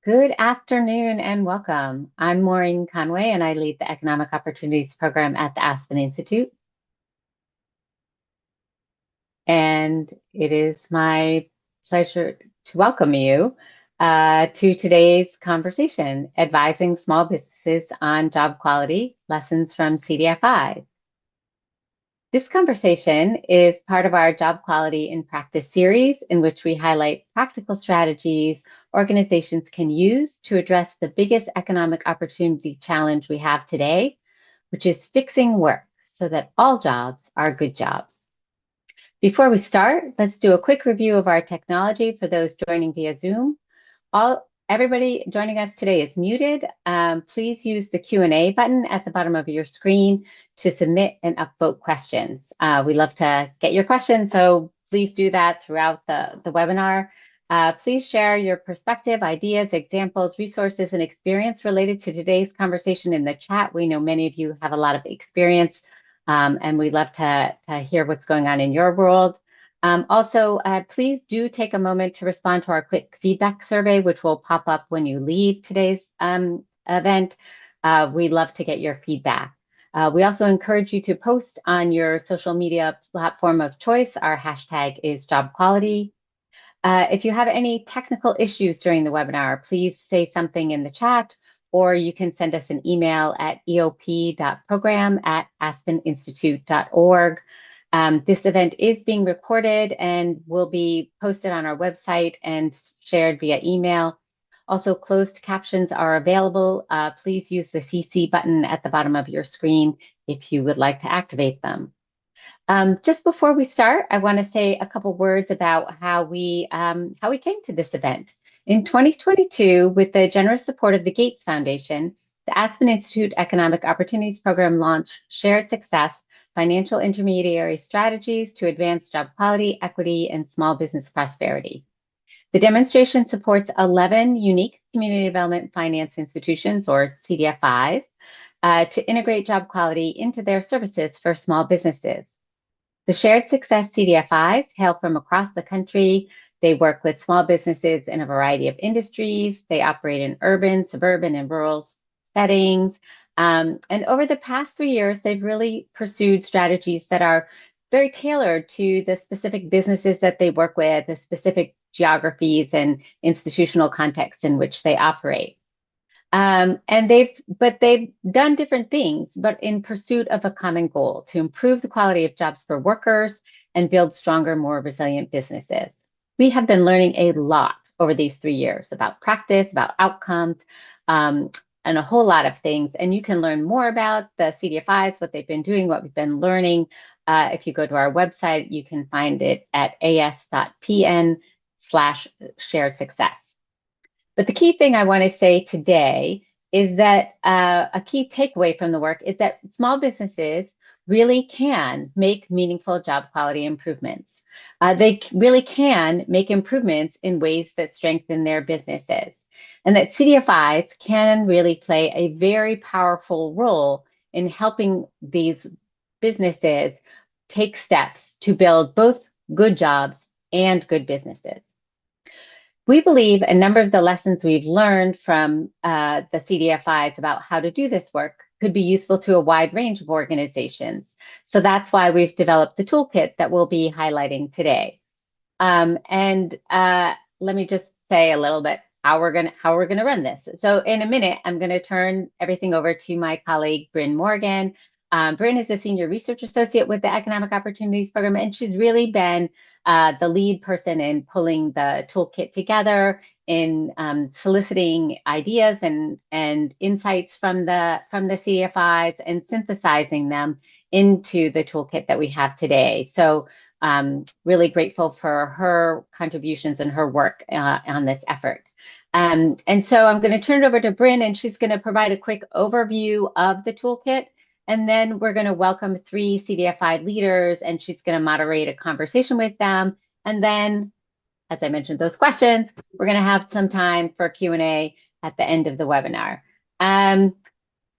Good afternoon and welcome. I'm Maureen Conway and I lead the Economic Opportunities Program at the Aspen Institute. And it is my pleasure to welcome you to today's conversation, Advising Small Businesses on Job Quality, Lessons from CDFI. This conversation is part of our Job Quality in Practice series, in which we highlight practical strategies organizations can use to address the biggest economic opportunity challenge we have today, which is fixing work so that all jobs are good jobs. Before we start, let's do a quick review of our technology for those joining via Zoom. Everybody joining us today is muted. Please use the Q&A button at the bottom of your screen to submit and upvote questions. We love to get your questions, so please do that throughout the webinar. Please share your perspective, ideas, examples, resources, and experience related to today's conversation in the chat. We know many of you have a lot of experience, and we'd love to hear what's going on in your world. Also, please do take a moment to respond to our quick feedback survey, which will pop up when you leave today's event. We'd love to get your feedback. We also encourage you to post on your social media platform of choice. Our hashtag is job quality. If you have any technical issues during the webinar, please say something in the chat, or you can send us an email at eop.program@aspeninstitute.org. This event is being recorded and will be posted on our website and shared via email. Also, closed captions are available. Please use the CC button at the bottom of your screen if you would like to activate them. Just before we start, I want to say a couple words about how we came to this event. In 2022, with the generous support of the Gates Foundation, the Aspen Institute Economic Opportunities Program launched Shared Success Financial Intermediary Strategies to Advance Job Quality, Equity, and Small Business Prosperity. The demonstration supports 11 unique community development finance institutions, or CDFIs, to integrate job quality into their services for small businesses. The Shared Success CDFIs hail from across the country. They work with small businesses in a variety of industries. They operate in urban, suburban, and rural settings. And over the past 3 years, they've really pursued strategies that are very tailored to the specific businesses that they work with, the specific geographies and institutional contexts in which they operate. And they've done different things, but in pursuit of a common goal: to improve the quality of jobs for workers and build stronger, more resilient businesses. We have been learning a lot over these 3 years about practice, about outcomes, and a whole lot of things. And you can learn more about the CDFIs, what they've been doing, what we've been learning. If you go to our website, you can find it at as.pn/shared success. But the key thing I want to say today is that a key takeaway from the work is that small businesses really can make meaningful job quality improvements. They really can make improvements in ways that strengthen their businesses, and that CDFIs can really play a very powerful role in helping these businesses take steps to build both good jobs and good businesses. We believe a number of the lessons we've learned from the CDFIs about how to do this work could be useful to a wide range of organizations. So that's why we've developed the toolkit that we'll be highlighting today. Let me just say a little bit how we're gonna run this. So in a minute, I'm gonna turn everything over to my colleague, Bryn Morgan. Bryn is a senior research associate with the Economic Opportunities Program, and she's really been the lead person in pulling the toolkit together, in soliciting ideas and insights from the CDFIs and synthesizing them into the toolkit that we have today. So really grateful for her contributions and her work on this effort. And so I'm going to turn it over to Bryn, and she's going to provide a quick overview of the toolkit. And then we're going to welcome 3 CDFI leaders, and she's going to moderate a conversation with them. And then, as I mentioned, those questions, we're going to have some time for Q&A at the end of the webinar.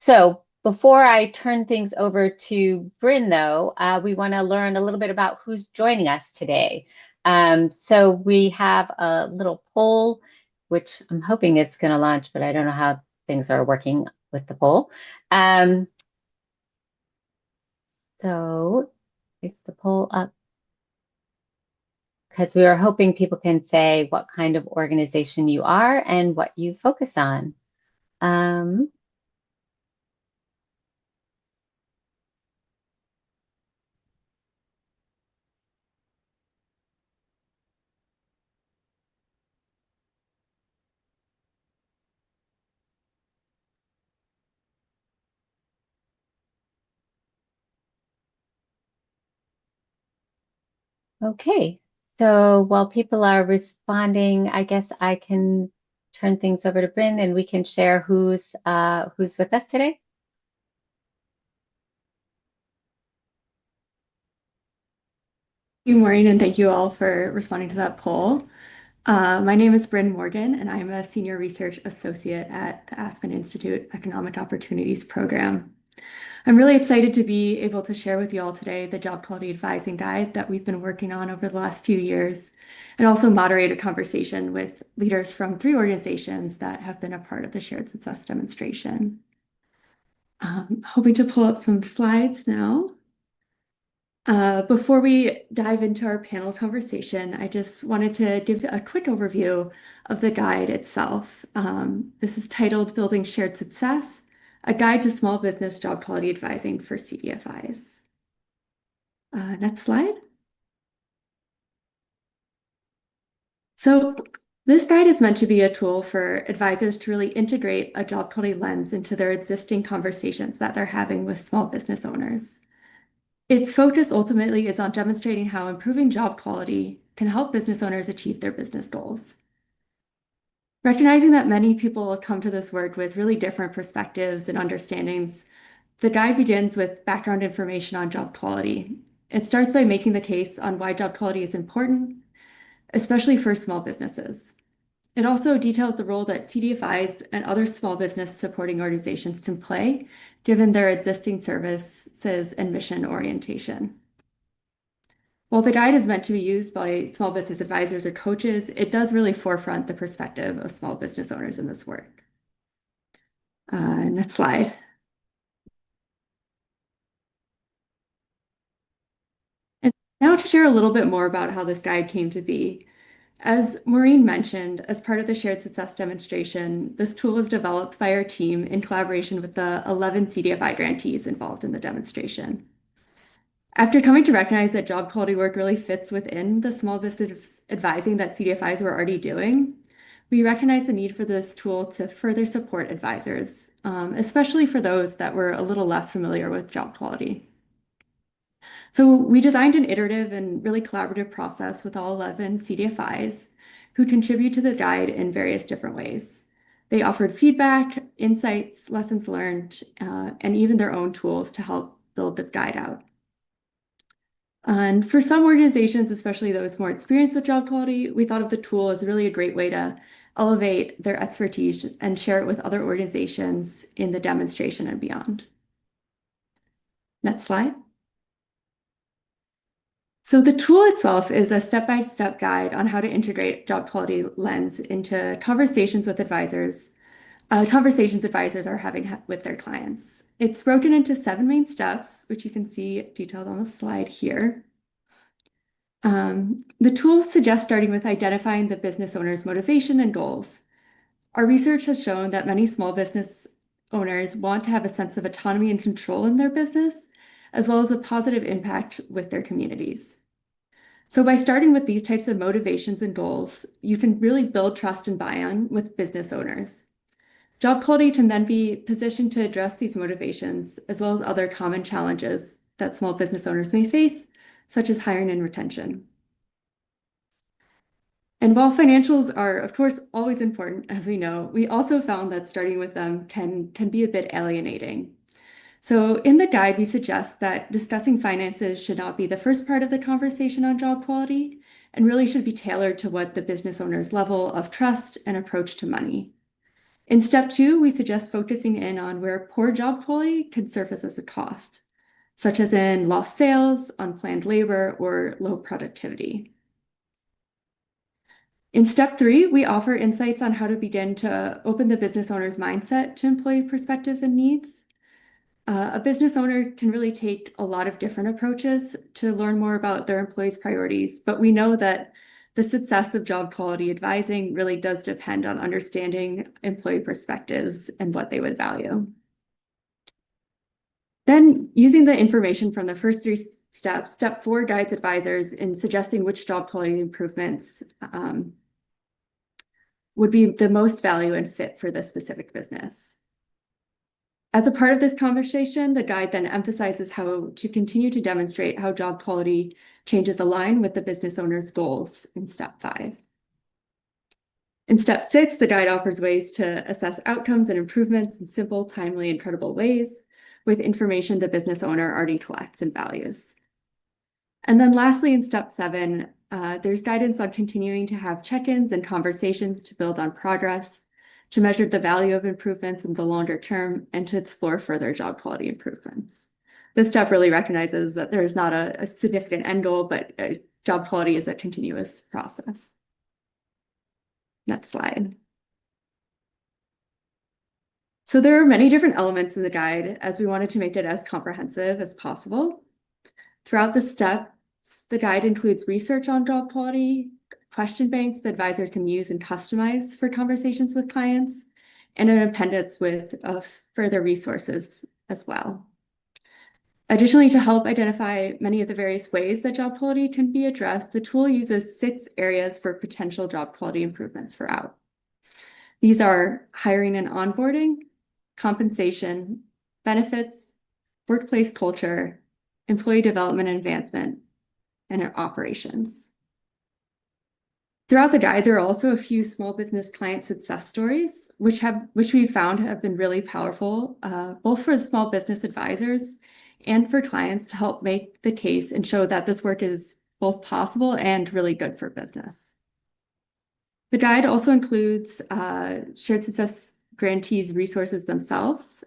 So before I turn things over to Bryn, though, we want to learn a little bit about who's joining us today. So we have a little poll which I'm hoping is going to launch, but I don't know how things are working with the poll. So is the poll up? Because we are hoping people can say what kind of organization you are and what you focus on. Okay, so while people are responding, I guess I can turn things over to Bryn and we can share who's with us today. Good morning, and thank you all for responding to that poll. My name is Bryn Morgan, and I'm a Senior Research Associate at the Aspen Institute Economic Opportunities Program. I'm really excited to be able to share with you all today the Job Quality Advising Guide that we've been working on over the last few years, and also moderate a conversation with leaders from 3 organizations that have been a part of the Shared Success demonstration. Hoping to pull up some slides now. Before we dive into our panel conversation, I just wanted to give a quick overview of the guide itself. This is titled Building Shared Success, a Guide to Small Business Job Quality Advising for CDFIs. Next slide. So this guide is meant to be a tool for advisors to really integrate a job quality lens into their existing conversations that they're having with small business owners. Its focus ultimately is on demonstrating how improving job quality can help business owners achieve their business goals. Recognizing that many people come to this work with really different perspectives and understandings, the guide begins with background information on job quality. It starts by making the case on why job quality is important, especially for small businesses. It also details the role that CDFIs and other small business supporting organizations can play, given their existing services and mission orientation. While the guide is meant to be used by small business advisors or coaches, it does really forefront the perspective of small business owners in this work. Next slide. And now to share a little bit more about how this guide came to be. As Maureen mentioned, as part of the Shared Success demonstration, this tool was developed by our team in collaboration with the 11 CDFI grantees involved in the demonstration. After coming to recognize that job quality work really fits within the small business advising that CDFIs were already doing, we recognize the need for this tool to further support advisors, especially for those that were a little less familiar with job quality. So we designed an iterative and really collaborative process with all 11 CDFIs who contribute to the guide in various different ways. They offered feedback, insights, lessons learned, and even their own tools to help build the guide out. And for some organizations, especially those more experienced with job quality, we thought of the tool as really a great way to elevate their expertise and share it with other organizations in the demonstration and beyond. Next slide. So the tool itself is a step-by-step guide on how to integrate job quality lens into conversations advisors are having with their clients. It's broken into 7 main steps, which you can see detailed on the slide here. The tool suggests starting with identifying the business owner's motivation and goals. Our research has shown that many small business owners want to have a sense of autonomy and control in their business, as well as a positive impact with their communities. So by starting with these types of motivations and goals, you can really build trust and buy-in with business owners. Job quality can then be positioned to address these motivations, as well as other common challenges that small business owners may face, such as hiring and retention. And while financials are, of course, always important, as we know, we also found that starting with them can be a bit alienating. So in the guide, we suggest that discussing finances should not be the first part of the conversation on job quality and really should be tailored to what the business owner's level of trust and approach to money. In step 2, we suggest focusing in on where poor job quality can surface as a cost, such as in lost sales, unplanned labor, or low productivity. In step 3, we offer insights on how to begin to open the business owner's mindset to employee perspective and needs. A business owner can really take a lot of different approaches to learn more about their employees' priorities, but we know that the success of job quality advising really does depend on understanding employee perspectives and what they would value. Then, using the information from the first 3 steps, step 4 guides advisors in suggesting which job quality improvements would be the most value and fit for the specific business. As a part of this conversation, the guide then emphasizes how to continue to demonstrate how job quality changes align with the business owner's goals in step 5. In step 6, the guide offers ways to assess outcomes and improvements in simple, timely, and credible ways with information the business owner already collects and values. And then lastly, in step 7, there's guidance on continuing to have check-ins and conversations to build on progress, to measure the value of improvements in the longer term, and to explore further job quality improvements. This step really recognizes that there is not a significant end goal, but job quality is a continuous process. Next slide. So there are many different elements in the guide as we wanted to make it as comprehensive as possible. Throughout the steps, the guide includes research on job quality, question banks that advisors can use and customize for conversations with clients, and an appendix with further resources as well. Additionally, to help identify many of the various ways that job quality can be addressed, the tool uses 6 areas for potential job quality improvements for OUT. These are hiring and onboarding, compensation, benefits, workplace culture, employee development and advancement, and operations. Throughout the guide, there are also a few small business client success stories, which we found have been really powerful, both for the small business advisors and for clients to help make the case and show that this work is both possible and really good for business. The guide also includes shared success grantees resources themselves,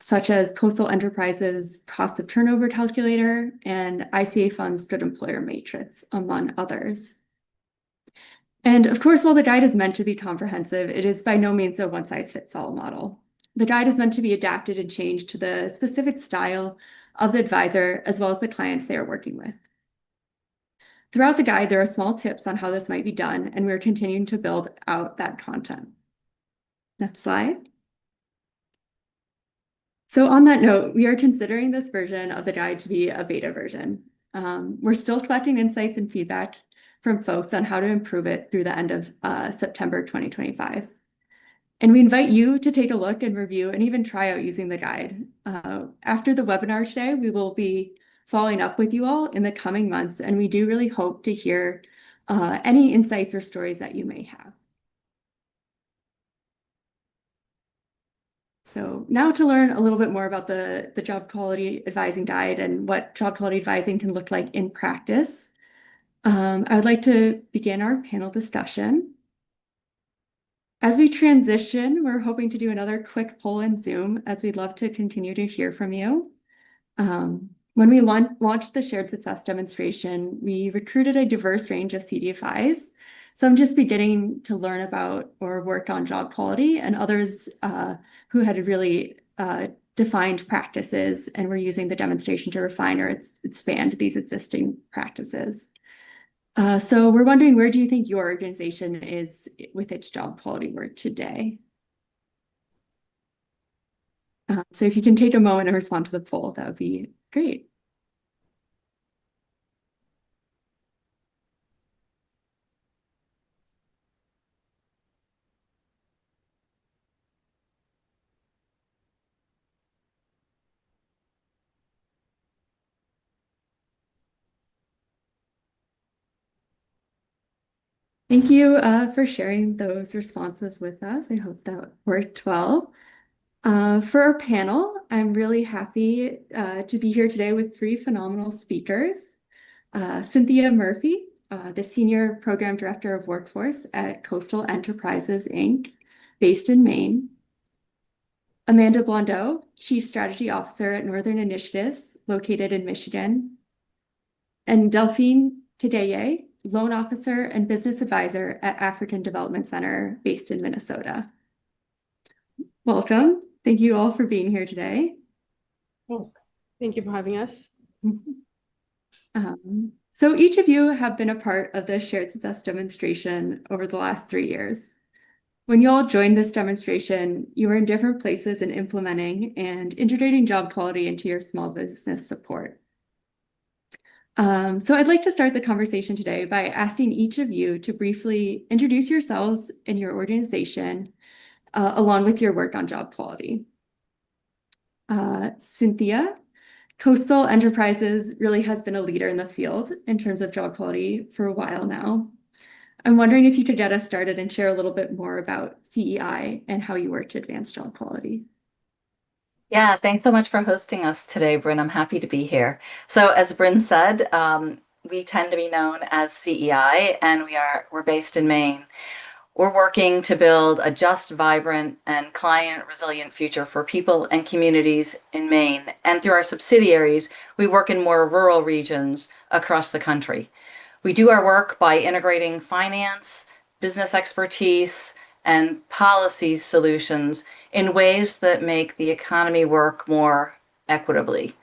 such as Coastal Enterprises Cost of Turnover Calculator and ICA Fund's Good Employer Matrix, among others. And of course, while the guide is meant to be comprehensive, it is by no means a one-size-fits-all model. The guide is meant to be adapted and changed to the specific style of the advisor as well as the clients they are working with. Throughout the guide, there are small tips on how this might be done, and we're continuing to build out that content. Next slide. So on that note, we are considering this version of the guide to be a beta version. We're still collecting insights and feedback from folks on how to improve it through the end of September 2025. And we invite you to take a look and review and even try out using the guide. After the webinar today, we will be following up with you all in the coming months, and we do really hope to hear any insights or stories that you may have. So now to learn a little bit more about the job quality advising guide and what job quality advising can look like in practice, I would like to begin our panel discussion. As we transition, we're hoping to do another quick poll in Zoom, as we'd love to continue to hear from you. When we launched the Shared Success demonstration, we recruited a diverse range of CDFIs. Some just beginning to learn about or work on job quality, and others who had really defined practices and were using the demonstration to refine or expand these existing practices. So we're wondering, where do you think your organization is with its job quality work today? So if you can take a moment and respond to the poll, that would be great. Thank you for sharing those responses with us. I hope that worked well. For our panel, I'm really happy to be here today with 3 phenomenal speakers. Cynthia Murphy, the Senior Program Director of Workforce at Coastal Enterprises, Inc., based in Maine. Amanda Blondeau, Chief Strategy Officer at Northern Initiatives, located in Michigan. And Delphine Tegaye, loan officer and business advisor at African Development Center based in Minnesota. Welcome. Thank you all for being here today. Thank you for having us. So each of you have been a part of the Shared Success demonstration over the last 3 years. When you all joined this demonstration, you were in different places in implementing and integrating job quality into your small business support. So I'd like to start the conversation today by asking each of you to briefly introduce yourselves and your organization, along with your work on job quality. Cynthia, Coastal Enterprises really has been a leader in the field in terms of job quality for a while now. I'm wondering if you could get us started and share a little bit more about CEI and how you work to advance job quality. Yeah, thanks so much for hosting us today, Bryn. I'm happy to be here. So as Bryn said, we tend to be known as CEI, and we're based in Maine. We're working to build a just, vibrant, and client-resilient future for people and communities in Maine. And through our subsidiaries, we work in more rural regions across the country. We do our work by integrating finance, business expertise, and policy solutions in ways that make the economy work more equitably.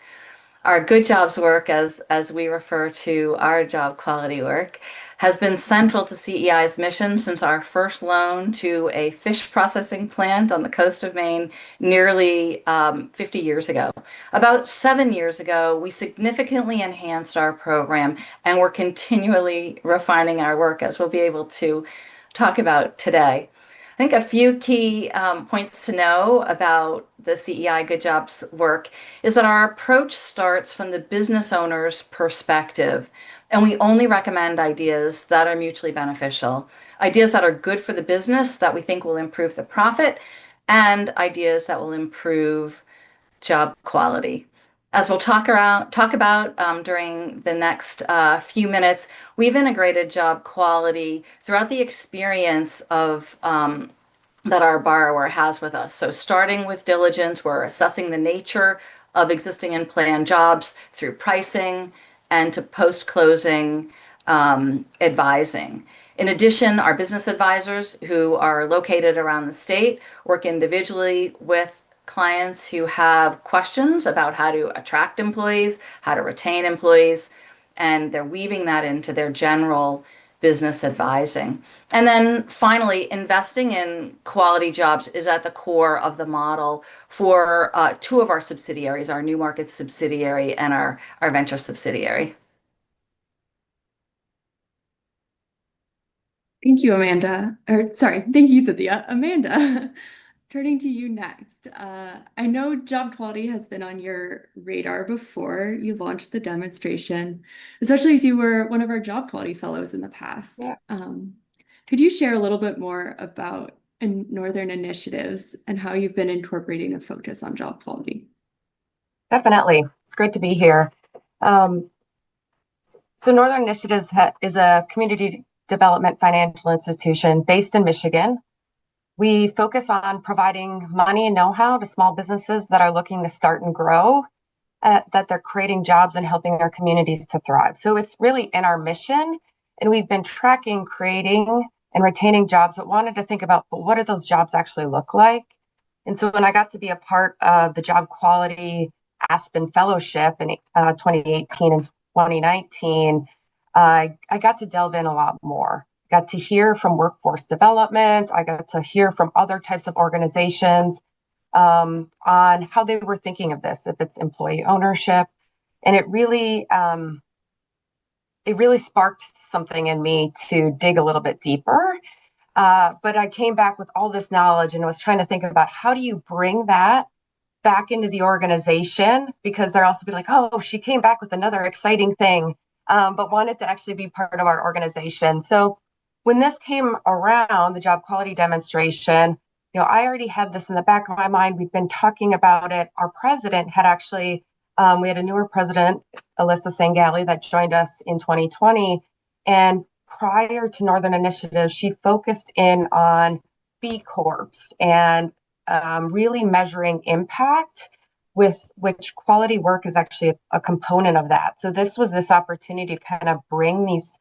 Our good jobs work, as we refer to our job quality work, has been central to CEI's mission since our first loan to a fish processing plant on the coast of Maine nearly 50 years ago. About 7 years ago, we significantly enhanced our program, and we're continually refining our work, as we'll be able to talk about today. I think a few key points to know about the CEI Good Jobs work is that our approach starts from the business owner's perspective, and we only recommend ideas that are mutually beneficial, ideas that are good for the business that we think will improve the profit, and ideas that will improve job quality. As we'll talk about during the next few minutes, we've integrated job quality throughout the experience of that our borrower has with us. So starting with diligence, we're assessing the nature of existing and planned jobs through pricing and to post-closing advising. In addition, our business advisors who are located around the state work individually with clients who have questions about how to attract employees, how to retain employees, and they're weaving that into their general business advising. And then finally, investing in quality jobs is at the core of the model for two of our subsidiaries, our New Markets subsidiary and our venture subsidiary. Thank you, Amanda. Thank you, Cynthia. Amanda, turning to you next. I know job quality has been on your radar before you launched the demonstration, especially as you were one of our job quality fellows in the past. Yeah. Could you share a little bit more about Northern initiatives and how you've been incorporating a focus on job quality? Definitely. It's great to be here. So Northern Initiatives is a community development financial institution based in Michigan. We focus on providing money and know-how to small businesses that are looking to start and grow, that they're creating jobs and helping our communities to thrive. So it's really in our mission, and we've been tracking, creating, and retaining jobs, but wanted to think about, but what do those jobs actually look like? And so when I got to be a part of the Job Quality Aspen Fellowship in 2018 and 2019, I got to delve in a lot more. Got to hear from workforce development. I got to hear from other types of organizations on how they were thinking of this, if it's employee ownership. And it really sparked something in me to dig a little bit deeper. But I came back with all this knowledge and was trying to think about how do you bring that back into the organization, because they're also be like, oh, she came back with another exciting thing, but wanted to actually be part of our organization. So when this came around, the job quality demonstration, I already had this in the back of my mind. We've been talking about it. Our president had actually, we had a newer president, Alyssa Sangali, that joined us in 2020. And prior to Northern Initiative, she focused in on B Corps and really measuring impact, with which quality work is actually a component of that. So this was this opportunity to kind of bring these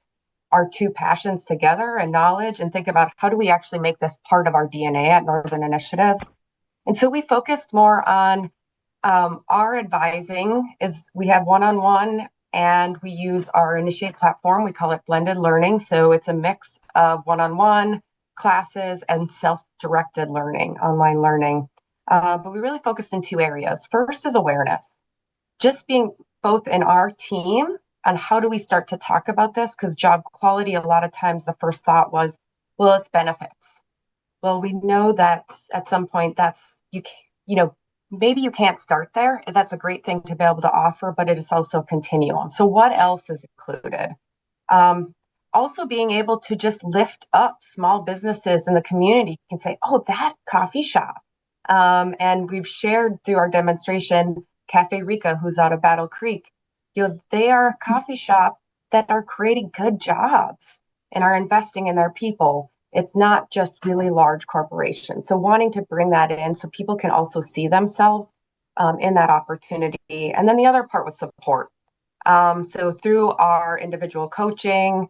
our two passions together and knowledge and think about how do we actually make this part of our DNA at Northern Initiatives. And so we focused more on our advising is we have one-on-one and we use our Initiate platform. We call it blended learning. So it's a mix of one-on-one classes and self-directed learning, online learning. But we really focused in two areas. First is awareness, just being both in our team on how do we start to talk about this? Because job quality, a lot of times the first thought was, well, it's benefits. Well, we know that at some point that's, maybe you can't start there. That's a great thing to be able to offer, but it is also a continuum. So what else is included? Also being able to just lift up small businesses in the community. You can say, oh, that coffee shop. And we've shared through our demonstration, Cafe Rica, who's out of Battle Creek, they are a coffee shop that are creating good jobs and are investing in their people. It's not just really large corporations. So wanting to bring that in so people can also see themselves in that opportunity. And then the other part was support. So through our individual coaching,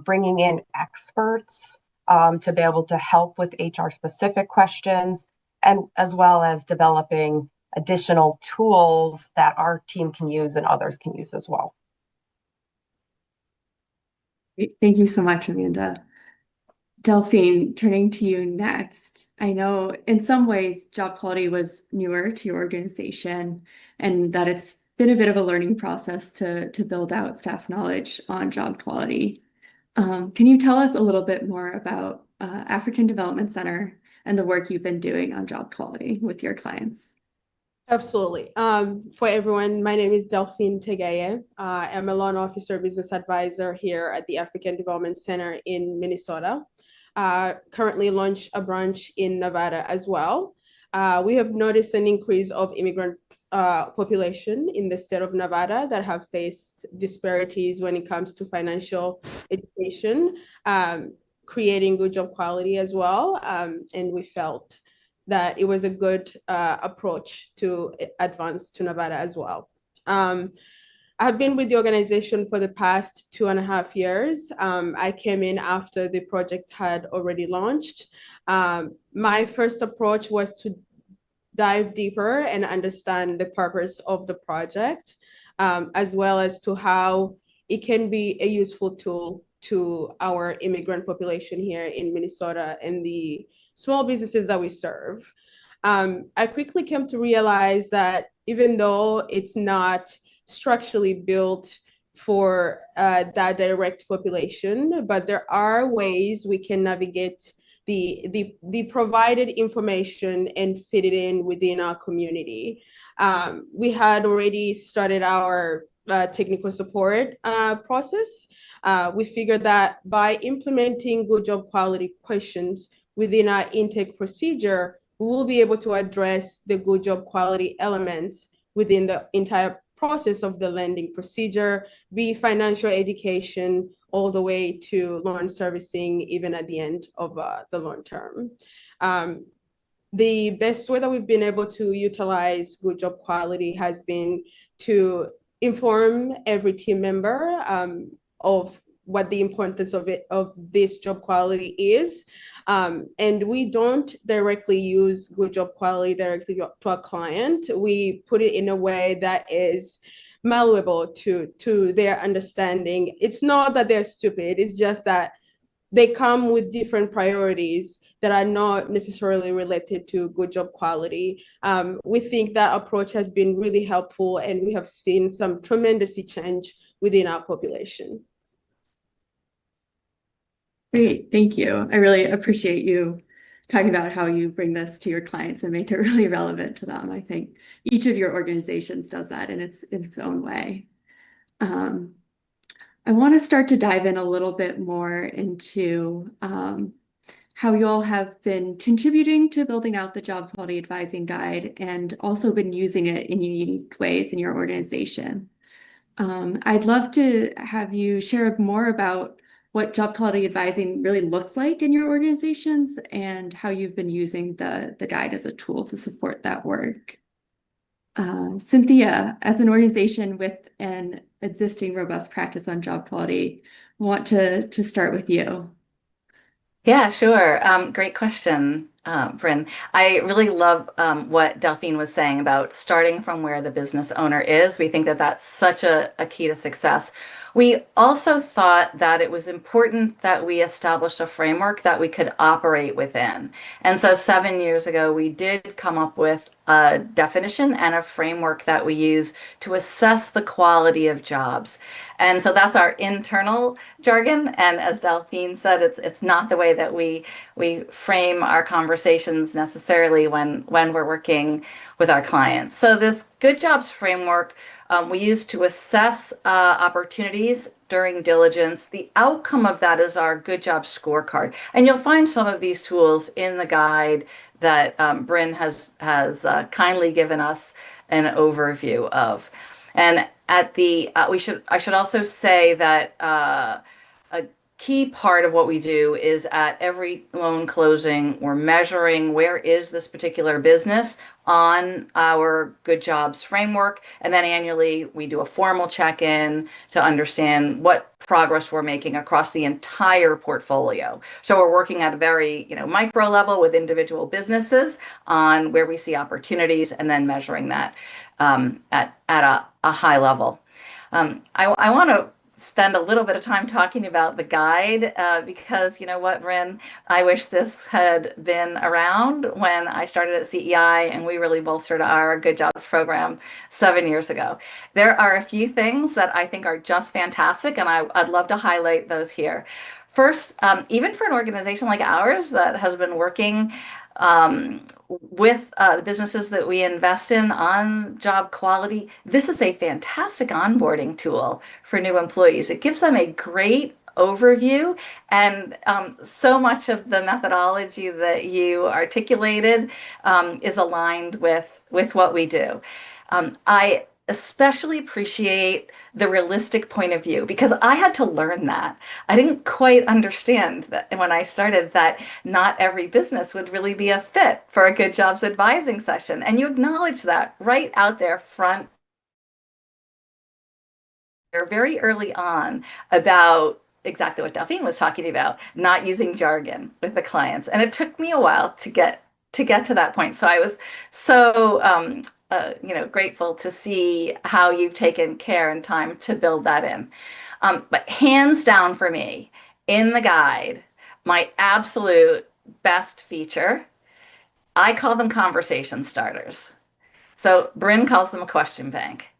bringing in experts to be able to help with HR specific questions, and as well as developing additional tools that our team can use and others can use as well. Thank you so much, Amanda. Delphine, turning to you next. I know in some ways job quality was newer to your organization and that it's been a bit of a learning process to build out staff knowledge on job quality. Can you tell us a little bit more about African Development Center and the work you've been doing on job quality with your clients? Absolutely. For everyone, my name is Delphine Tegaye. I'm a loan officer business advisor here at the African Development Center in Minnesota. Currently launched a branch in Nevada as well. We have noticed an increase of immigrant population in the state of Nevada that have faced disparities when it comes to financial education, creating good job quality as well. And we felt that it was a good approach to advance to Nevada as well. I've been with the organization for the past 2.5 years. I came in after the project had already launched. My first approach was to dive deeper and understand the purpose of the project, as well as to how it can be a useful tool to our immigrant population here in Minnesota and the small businesses that we serve. I quickly came to realize that even though it's not structurally built for that direct population, but there are ways we can navigate the provided information and fit it in within our community. We had already started our technical support process. We figured that by implementing good job quality questions within our intake procedure, we will be able to address the good job quality elements within the entire process of the lending procedure, be financial education, all the way to loan servicing, even at the end of the loan term. The best way that we've been able to utilize good job quality has been to inform every team member of what the importance of this job quality is. And we don't directly use good job quality directly to a client. We put it in a way that is malleable to their understanding. It's not that they're stupid, it's just that they come with different priorities that are not necessarily related to good job quality. We think that approach has been really helpful, and we have seen some tremendous change within our population. Great, thank you. I really appreciate you talking about how you bring this to your clients and make it really relevant to them. I think each of your organizations does that in its own way. I want to start to dive in a little bit more into how you all have been contributing to building out the job quality advising guide and also been using it in unique ways in your organization. I'd love to have you share more about what job quality advising really looks like in your organizations and how you've been using the guide as a tool to support that work. Cynthia, as an organization with an existing robust practice on job quality, want to start with you. Yeah, sure. Great question, Bryn. I really love what Delphine was saying about starting from where the business owner is. We think that that's such a key to success. We also thought that it was important that we established a framework that we could operate within. And so 7 years ago, we did come up with a definition and a framework that we use to assess the quality of jobs. And so that's our internal jargon. And as Delphine said, it's not the way that we frame our conversations necessarily when we're working with our clients. So this Good Jobs framework we use to assess opportunities during diligence. The outcome of that is our Good Job scorecard. And you'll find some of these tools in the guide that Bryn has kindly given us an overview of. And at the I should also say that a key part of what we do is at every loan closing, we're measuring where is this particular business on our Good Jobs framework. And then annually, we do a formal check-in to understand what progress we're making across the entire portfolio. So we're working at a very, micro level with individual businesses on where we see opportunities and then measuring that at a high level. I want to spend a little bit of time talking about the guide because you know what, Bryn, I wish this had been around when I started at CEI and we really bolstered our Good Jobs program 7 years ago. There are a few things that I think are just fantastic, and I'd love to highlight those here. First, even for an organization like ours that has been working with the businesses that we invest in on job quality, this is a fantastic onboarding tool for new employees. It gives them a great overview, and so much of the methodology that you articulated is aligned with what we do. I especially appreciate the realistic point of view because I had to learn that. I didn't quite understand that when I started that not every business would really be a fit for a Good Jobs advising session. And you acknowledge that right out there front very early on about exactly what Delphine was talking about, not using jargon with the clients. And it took me a while to get to that point. So I was so grateful to see how you've taken care and time to build that in. But hands down for me, in the guide, my absolute best feature, I call them conversation starters. So Bryn calls them a question bank.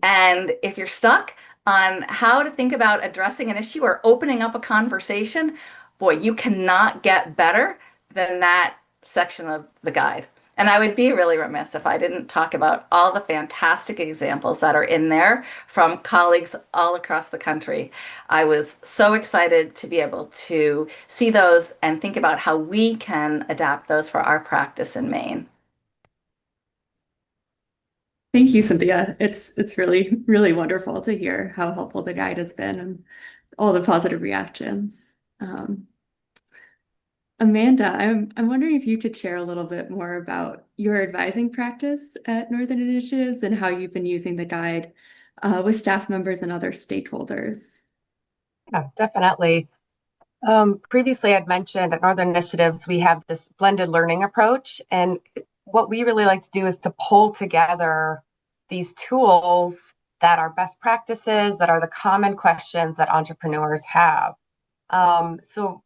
And if you're stuck on how to think about addressing an issue or opening up a conversation, boy, you cannot get better than that section of the guide. And I would be really remiss if I didn't talk about all the fantastic examples that are in there from colleagues all across the country. I was so excited to be able to see those and think about how we can adapt those for our practice in Maine. Thank you, Cynthia. It's really, really wonderful to hear how helpful the guide has been and all the positive reactions. Amanda, I'm wondering if you could share a little bit more about your advising practice at Northern Initiatives and how you've been using the guide with staff members and other stakeholders. Yeah, definitely. Previously, I'd mentioned at Northern Initiatives, we have this blended learning approach. And what we really like to do is to pull together these tools that are best practices, that are the common questions that entrepreneurs have. So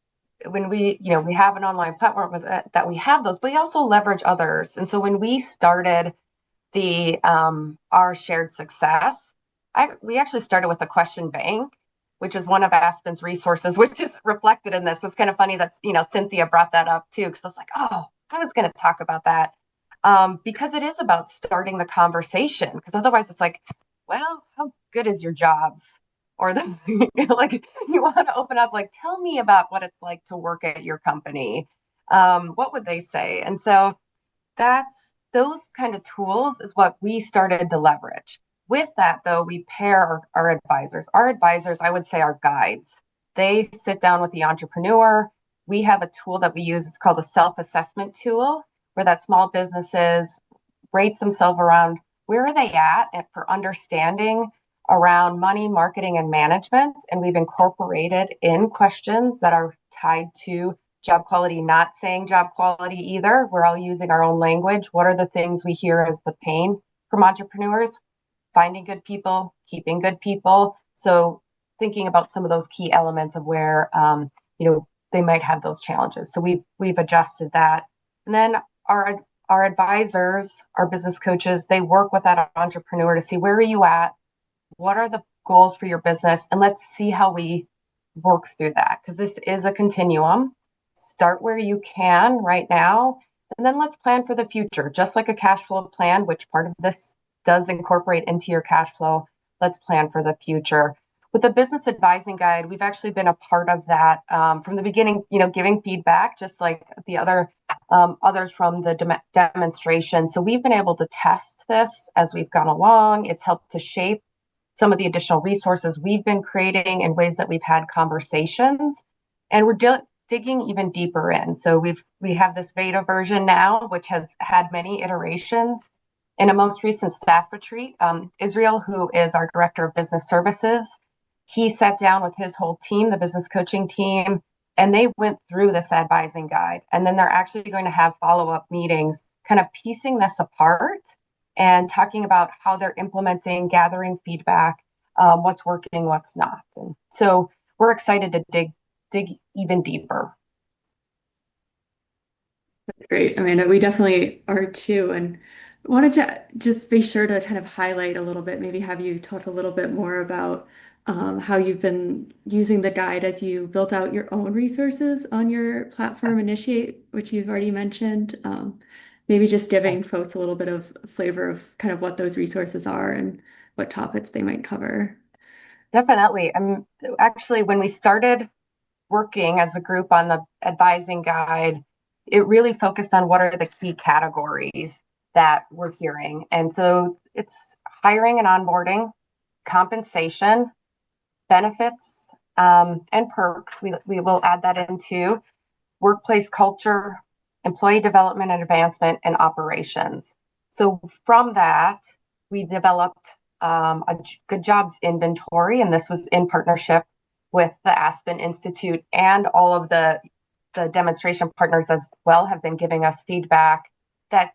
when we have an online platform with that we have those, but we also leverage others. And so when we started the our shared success, we actually started with a question bank, which is one of Aspen's resources, which is reflected in this. It's kind of funny that Cynthia brought that up too, because I was like, oh, I was going to talk about that because it is about starting the conversation. Because otherwise, it's like, well, how good is your jobs? Or like you want to open up, like, tell me about what it's like to work at your company. What would they say? And so those kind of tools is what we started to leverage. With that, though, we pair our advisors. Our advisors, I would say, are guides. They sit down with the entrepreneur. We have a tool that we use. It's called a self-assessment tool, where that small businesses rates themselves around where are they at for understanding around money, marketing, and management. And we've incorporated in questions that are tied to job quality, not saying job quality either. We're all using our own language. What are the things we hear as the pain from entrepreneurs? Finding good people, keeping good people. So thinking about some of those key elements of where they might have those challenges. So we've adjusted that. And then our advisors, our business coaches, they work with that entrepreneur to see, where are you at? What are the goals for your business? And let's see how we work through that, because this is a continuum. Start where you can right now, and then let's plan for the future. Just like a cash flow plan, which part of this does incorporate into your cash flow, let's plan for the future. With the business advising guide, we've actually been a part of that from the beginning, giving feedback, just like the others from the demonstration. So we've been able to test this as we've gone along. It's helped to shape some of the additional resources we've been creating in ways that we've had conversations, and we're digging even deeper in. So we have this beta version now, which has had many iterations. In a most recent staff retreat, Israel, who is our director of business services, he sat down with his whole team, the business coaching team, and they went through this advising guide. And then they're actually going to have follow-up meetings, kind of piecing this apart and talking about how they're implementing, gathering feedback, what's working, what's not. And so we're excited to dig even deeper. Great, Amanda. We definitely are too. And wanted to just be sure to kind of highlight a little bit, maybe have you talk a little bit more about how you've been using the guide as you built out your own resources on your platform Initiate, which you've already mentioned. Maybe just giving folks a little bit of flavor of kind of what those resources are and what topics they might cover. Definitely. Actually, when we started working as a group on the advising guide, it really focused on what are the key categories that we're hearing. And so it's hiring and onboarding, compensation, benefits, and perks. We will add that into workplace culture, employee development and advancement, and operations. So from that, we developed a good jobs inventory, and this was in partnership with the Aspen Institute, and all of the demonstration partners as well have been giving us feedback that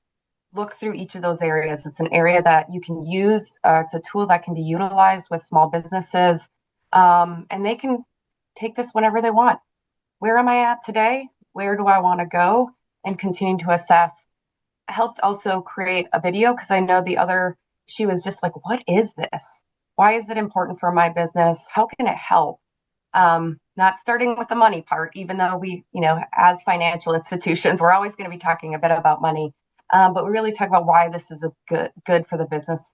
look through each of those areas. It's an area that you can use. It's a tool that can be utilized with small businesses, and they can take this whenever they want. Where am I at today? Where do I want to go? And continue to assess. Helped also create a video, because I know she was just like, what is this? Why is it important for my business? How can it help? Not starting with the money part, even though we, as financial institutions, we're always going to be talking a bit about money. But we really talk about why this is a good for the business,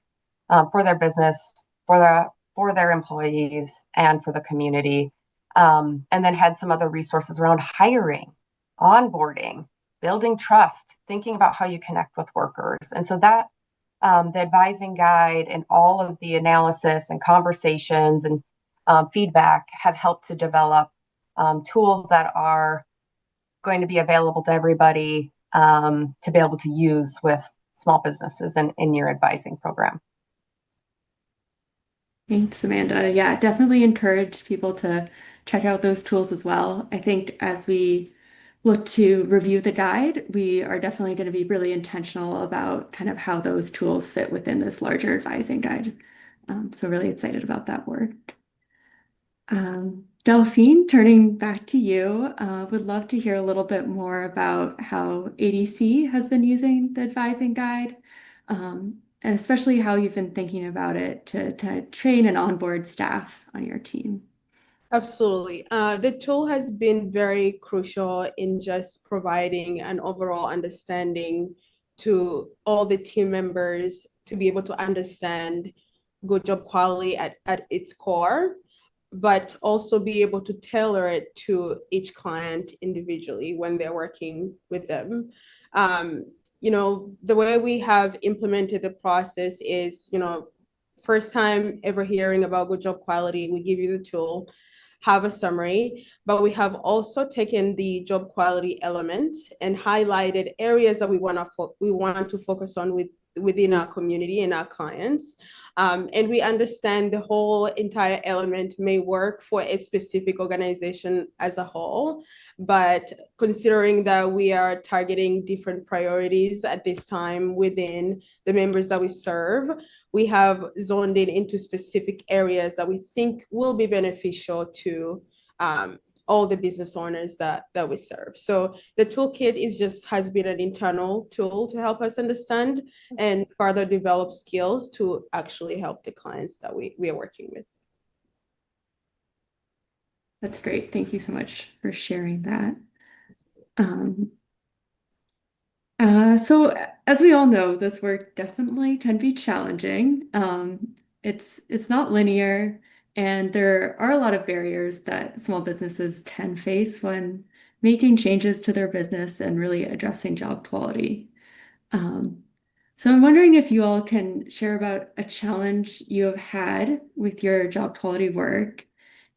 for their business, for their employees, and for the community. And then had some other resources around hiring, onboarding, building trust, thinking about how you connect with workers. And so that the advising guide and all of the analysis and conversations and feedback have helped to develop tools that are going to be available to everybody to be able to use with small businesses and in your advising program. Thanks, Amanda. Yeah, definitely encourage people to check out those tools as well. I think as we look to review the guide, we are definitely going to be really intentional about kind of how those tools fit within this larger advising guide. So really excited about that work. Delphine, turning back to you, would love to hear a little bit more about how ADC has been using the advising guide, and especially how you've been thinking about it to train and onboard staff on your team. Absolutely. The tool has been very crucial in just providing an overall understanding to all the team members to be able to understand good job quality at its core, but also be able to tailor it to each client individually when they're working with them. The way we have implemented the process is, first time ever hearing about good job quality, we give you the tool, have a summary, but we have also taken the job quality element and highlighted areas that we want to focus on with within our community and our clients. And we understand the whole entire element may work for a specific organization as a whole, but considering that we are targeting different priorities at this time within the members that we serve, we have zoned in into specific areas that we think will be beneficial to all the business owners that we serve. So the toolkit has been an internal tool to help us understand and further develop skills to actually help the clients that we are working with. That's great. Thank you so much for sharing that. So as we all know, this work definitely can be challenging. It's not linear, and there are a lot of barriers that small businesses can face when making changes to their business and really addressing job quality. So I'm wondering if you all can share about a challenge you have had with your job quality work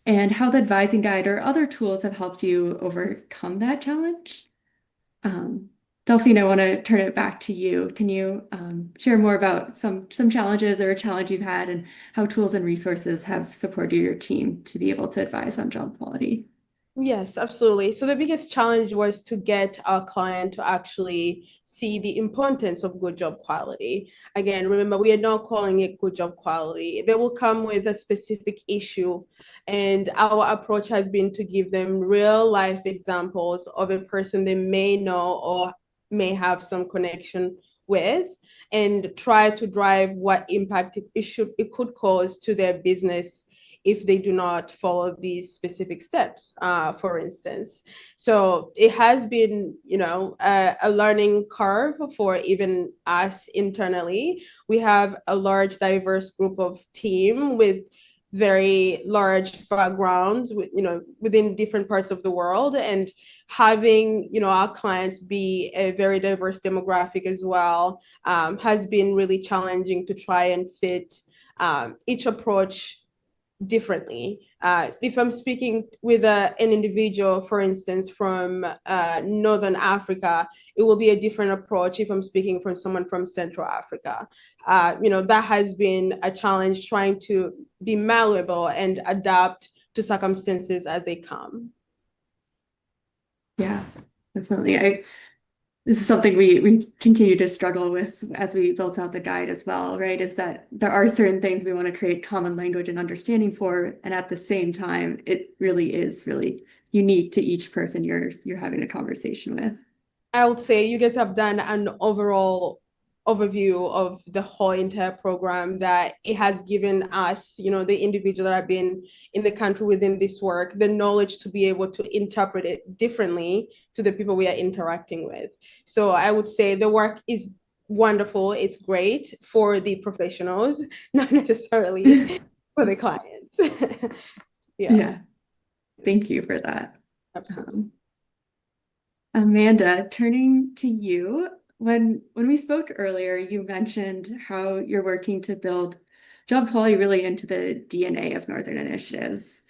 and how the advising guide or other tools have helped you overcome that challenge. Delphine, I want to turn it back to you. Can you share more about some challenges or a challenge you've had and how tools and resources have supported your team to be able to advise on job quality? Yes, absolutely. So the biggest challenge was to get our client to actually see the importance of good job quality. Again, remember, we are not calling it good job quality. They will come with a specific issue, and our approach has been to give them real life examples of a person they may know or may have some connection with, and try to drive what impact it could cause to their business if they do not follow these specific steps, for instance. So it has been, a learning curve for even us internally. We have a large, diverse group of team with very large backgrounds, within different parts of the world, and having, our clients be a very diverse demographic as well, has been really challenging to try and fit each approach differently. If I'm speaking with an individual, for instance, from Northern Africa, it will be a different approach if I'm speaking from someone from Central Africa. That has been a challenge, trying to be malleable and adapt to circumstances as they come. Yeah, definitely. This is something we continue to struggle with as we built out the guide as well, right? Is that there are certain things we want to create common language and understanding for, and at the same time, it really is really unique to each person you're having a conversation with. I would say you guys have done an overall overview of the whole entire program, that it has given us, the individual that have been in the country within this work, the knowledge to be able to interpret it differently to the people we are interacting with. So I would say the work is wonderful. It's great for the professionals, not necessarily for the clients. Yeah. Thank you for that. Absolutely. Amanda, turning to you, when we spoke earlier, you mentioned how you're working to build job quality really into the DNA of Northern Initiatives.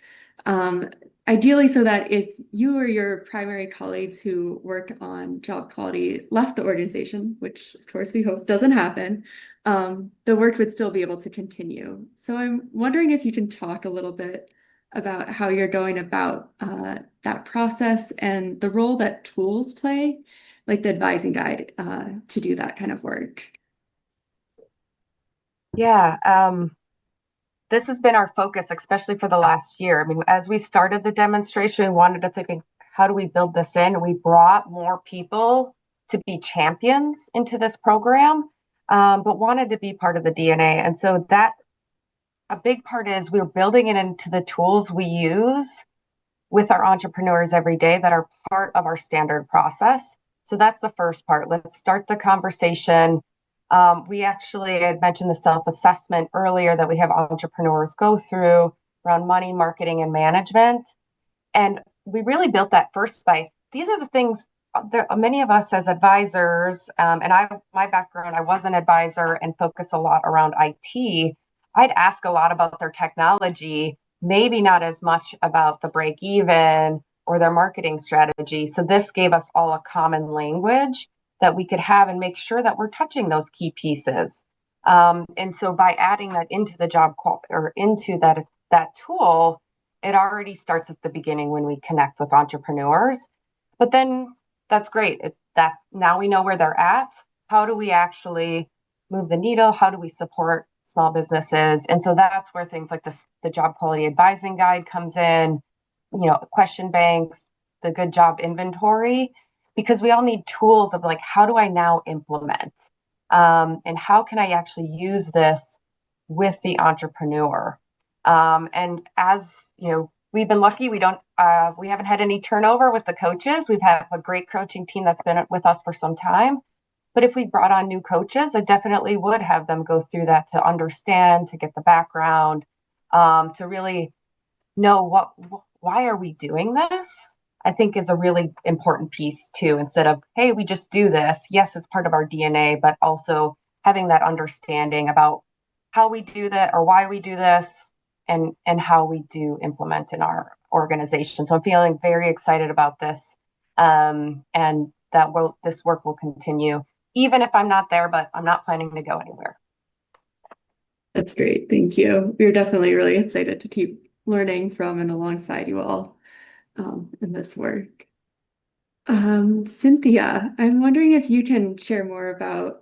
Ideally, so that if you or your primary colleagues who work on job quality left the organization, which of course we hope doesn't happen, the work would still be able to continue. So I'm wondering if you can talk a little bit about how you're going about that process and the role that tools play, like the advising guide, to do that kind of work. Yeah, this has been our focus, especially for the last year. I mean, as we started the demonstration, we wanted to think, how do we build this in? We brought more people to be champions into this program, but wanted to be part of the DNA. And so that a big part is we're building it into the tools we use with our entrepreneurs every day that are part of our standard process. So that's the first part. Let's start the conversation. We actually had mentioned the self-assessment earlier that we have entrepreneurs go through around money, marketing, and management. And we really built that first by, these are the things that many of us as advisors, and my background, I was an advisor and focus a lot around IT. I'd ask a lot about their technology, maybe not as much about the break even or their marketing strategy. So this gave us all a common language that we could have and make sure that we're touching those key pieces. And so by adding that into the or into that tool, it already starts at the beginning when we connect with entrepreneurs. But then that's great. That now we know where they're at. How do we actually move the needle? How do we support small businesses? And so that's where things like the job quality advising guide comes in, question banks, the good job inventory, because we all need tools of like, how do I now implement? And how can I actually use this with the entrepreneur? And as we've been lucky, we haven't had any turnover with the coaches. We've had a great coaching team that's been with us for some time. But if we brought on new coaches, I definitely would have them go through that to understand, to get the background, to really know why are we doing this? I think is a really important piece too, instead of, hey, we just do this. Yes, it's part of our DNA, but also having that understanding about how we do that or why we do this and how we do implement in our organization. So I'm feeling very excited about this, and that this work will continue, even if I'm not there, but I'm not planning to go anywhere. That's great. Thank you. We're definitely really excited to keep learning from and alongside you all in this work. Cynthia, I'm wondering if you can share more about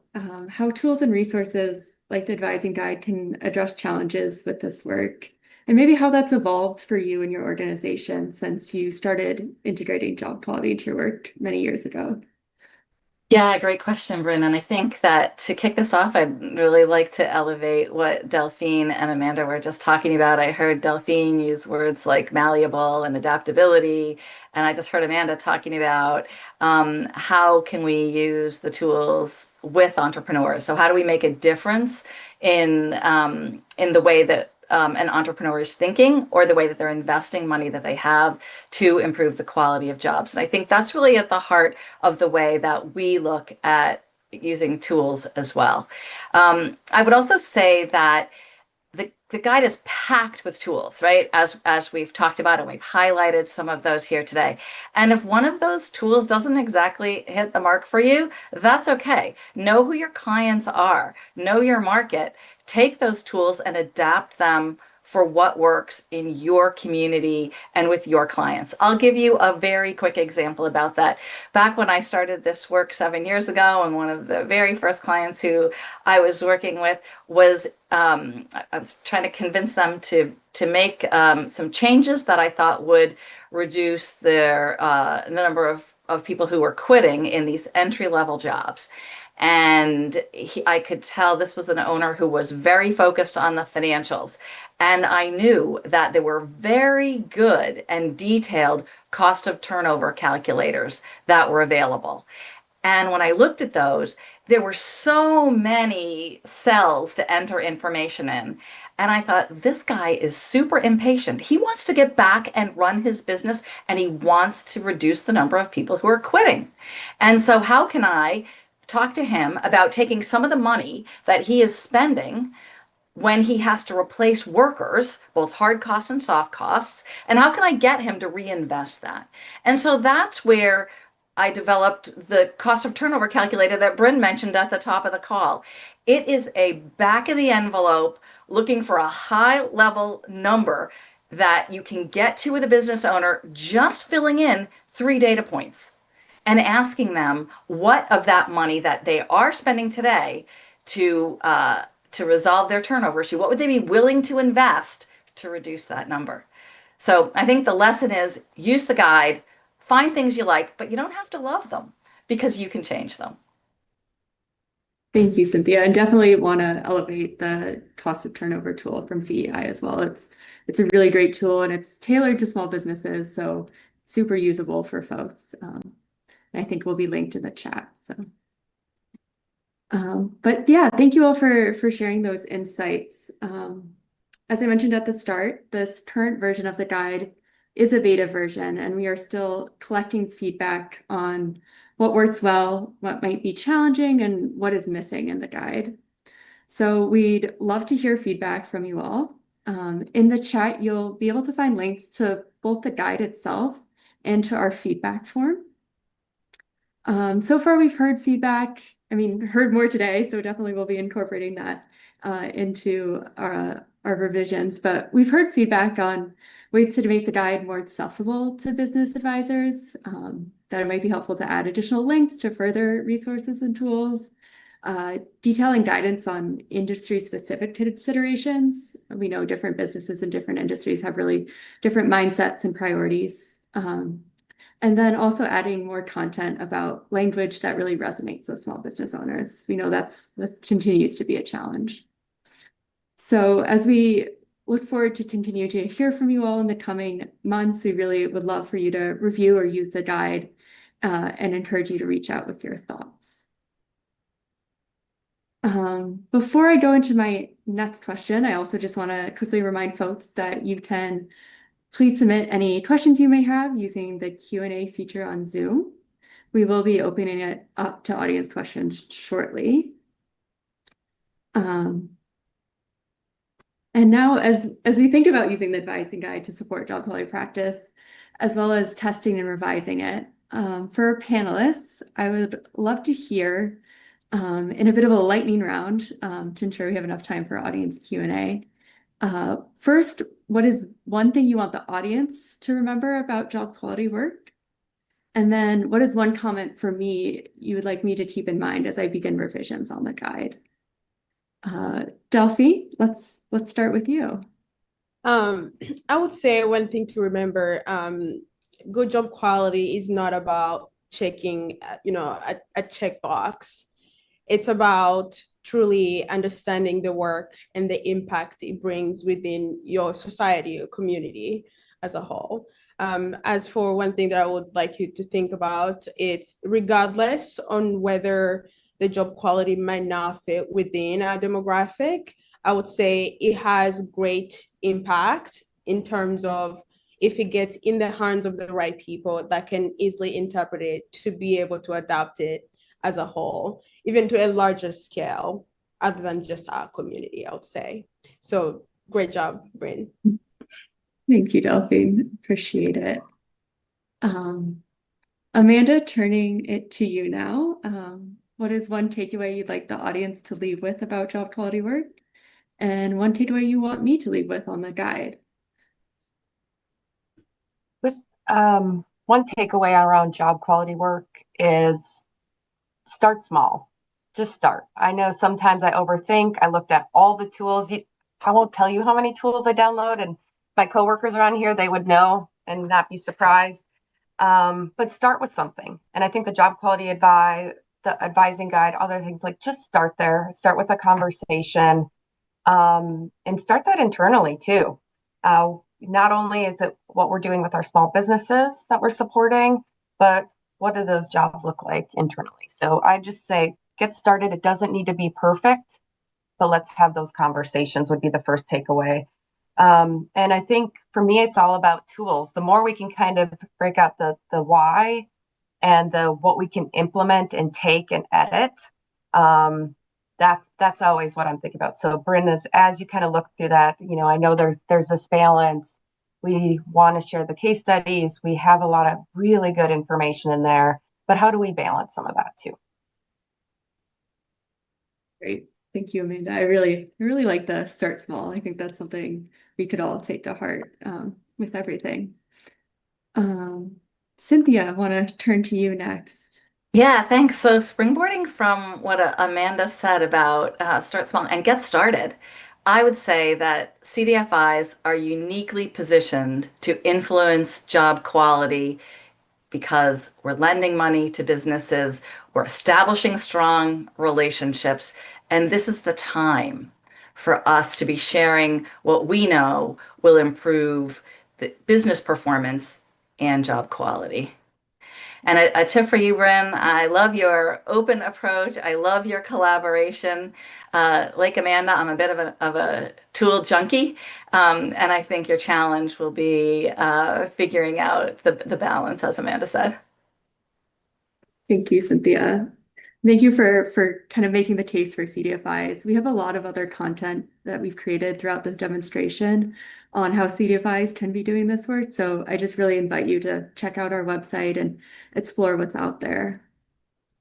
how tools and resources like the advising guide can address challenges with this work, and maybe how that's evolved for you and your organization since you started integrating job quality into your work many years ago. Yeah, great question, Bryn. And I think that to kick this off, I'd really like to elevate what Delphine and Amanda were just talking about. I heard Delphine use words like malleable and adaptability, and I just heard Amanda talking about how can we use the tools with entrepreneurs. So how do we make a difference in the way that an entrepreneur is thinking or the way that they're investing money that they have to improve the quality of jobs. And I think that's really at the heart of the way that we look at using tools as well. I would also say that the guide is packed with tools, right? As we've talked about, and we've highlighted some of those here today. And if one of those tools doesn't exactly hit the mark for you, that's okay. Know who your clients are, know your market, take those tools and adapt them for what works in your community and with your clients. I'll give you a very quick example about that. Back when I started this work 7 years ago, and one of the very first clients who I was working with was, I was trying to convince them to make some changes that I thought would reduce the number of people who were quitting in these entry-level jobs. And I could tell this was an owner who was very focused on the financials. And I knew that there were very good and detailed cost of turnover calculators that were available. And when I looked at those, there were so many cells to enter information in. And I thought, this guy is super impatient. He wants to get back and run his business, and he wants to reduce the number of people who are quitting. And so how can I talk to him about taking some of the money that he is spending when he has to replace workers, both hard costs and soft costs, and how can I get him to reinvest that? And so that's where I developed the cost of turnover calculator that Bryn mentioned at the top of the call. It is a back of the envelope looking for a high level number that you can get to with a business owner, just filling in 3 data points and asking them what of that money that they are spending today to resolve their turnover issue, what would they be willing to invest to reduce that number? So I think the lesson is use the guide, find things you like, but you don't have to love them because you can change them. Thank you, Cynthia. And definitely want to elevate the cost of turnover tool from CEI as well. It's a really great tool and it's tailored to small businesses, so super usable for folks. I think will be linked in the chat. So, but yeah, thank you all for sharing those insights. As I mentioned at the start, this current version of the guide is a beta version, and we are still collecting feedback on what works well, what might be challenging, and what is missing in the guide. So we'd love to hear feedback from you all. In the chat, you'll be able to find links to both the guide itself and to our feedback form. So far, we've heard feedback. I mean, heard more today, so definitely we'll be incorporating that into our revisions. But we've heard feedback on ways to make the guide more accessible to business advisors, that it might be helpful to add additional links to further resources and tools, detailing guidance on industry-specific considerations. We know different businesses and different industries have really different mindsets and priorities. And then also adding more content about language that really resonates with small business owners. We know that continues to be a challenge. So as we look forward to continue to hear from you all in the coming months, we really would love for you to review or use the guide and encourage you to reach out with your thoughts. Before I go into my next question, I also just want to quickly remind folks that you can please submit any questions you may have using the Q&A feature on Zoom. We will be opening it up to audience questions shortly. And now as we think about using the advising guide to support job quality practice, as well as testing and revising it, for our panelists, I would love to hear in a bit of a lightning round to ensure we have enough time for audience Q&A. First, what is one thing you want the audience to remember about job quality work? And then what is one comment for me you would like me to keep in mind as I begin revisions on the guide? Delphine, let's start with you. I would say one thing to remember, good job quality is not about checking, a checkbox. It's about truly understanding the work and the impact it brings within your society or community as a whole. As for one thing that I would like you to think about, it's regardless on whether the job quality might not fit within a demographic, I would say it has great impact in terms of if it gets in the hands of the right people that can easily interpret it to be able to adapt it as a whole, even to a larger scale, other than just our community, I would say. So great job, Bryn. Thank you, Delphine. Appreciate it. Amanda, turning it to you now. What is one takeaway you'd like the audience to leave with about job quality work? And one takeaway you want me to leave with on the guide? One takeaway around job quality work is start small. Just start. I know sometimes I overthink. I looked at all the tools. I won't tell you how many tools I download, and my coworkers around here, they would know and not be surprised. But start with something. And I think the job quality the advising guide, other things, like just start there. Start with a conversation, and start that internally too. Not only is it what we're doing with our small businesses that we're supporting, but what do those jobs look like internally? So I just say, get started. It doesn't need to be perfect, but let's have those conversations would be the first takeaway. And I think for me, it's all about tools. The more we can kind of break out the why and the what we can implement and take and edit, that's always what I'm thinking about. So Bryn, as you kind of look through that, I know there's this balance. We want to share the case studies. We have a lot of really good information in there, but how do we balance some of that too? Great. Thank you, Amanda. I really like the start small. I think that's something we could all take to heart with everything. Cynthia, I want to turn to you next. Yeah, thanks. So springboarding from what Amanda said about start small and get started, I would say that CDFIs are uniquely positioned to influence job quality because we're lending money to businesses, we're establishing strong relationships, and this is the time for us to be sharing what we know will improve the business performance and job quality. And a tip for you, Bryn, I love your open approach. I love your collaboration. Like Amanda, I'm a bit of a tool junkie. And I think your challenge will be figuring out the balance, as Amanda said. Thank you, Cynthia. Thank you for kind of making the case for CDFIs. We have a lot of other content that we've created throughout this demonstration on how CDFIs can be doing this work. So I just really invite you to check out our website and explore what's out there.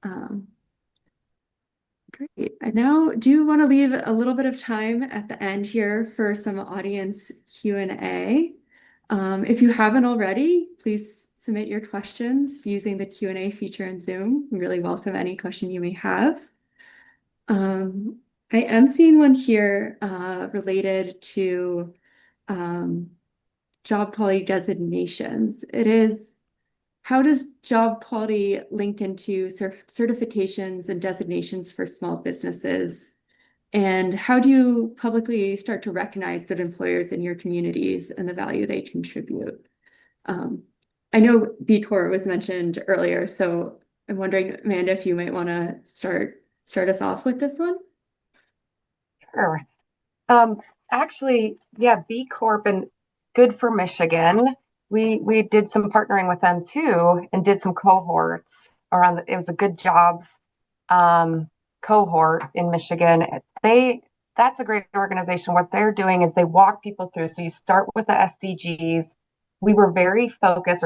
Um, Great. I now do want to leave a little bit of time at the end here for some audience Q&A. If you haven't already, please submit your questions using the Q&A feature in Zoom. We really welcome any question you may have. I am seeing one here related to job quality designations. It is, how does job quality link into certifications and designations for small businesses? And how do you publicly start to recognize good employers in your communities and the value they contribute? I know B Corp was mentioned earlier, so I'm wondering, Amanda, if you might want to start us off with this one. Sure. Actually, yeah, B Corp and Good for Michigan. We did some partnering with them too and did some cohorts around it was a good jobs cohort in Michigan. That's a great organization. What they're doing is they walk people through. So you start with the SDGs. We were very focused,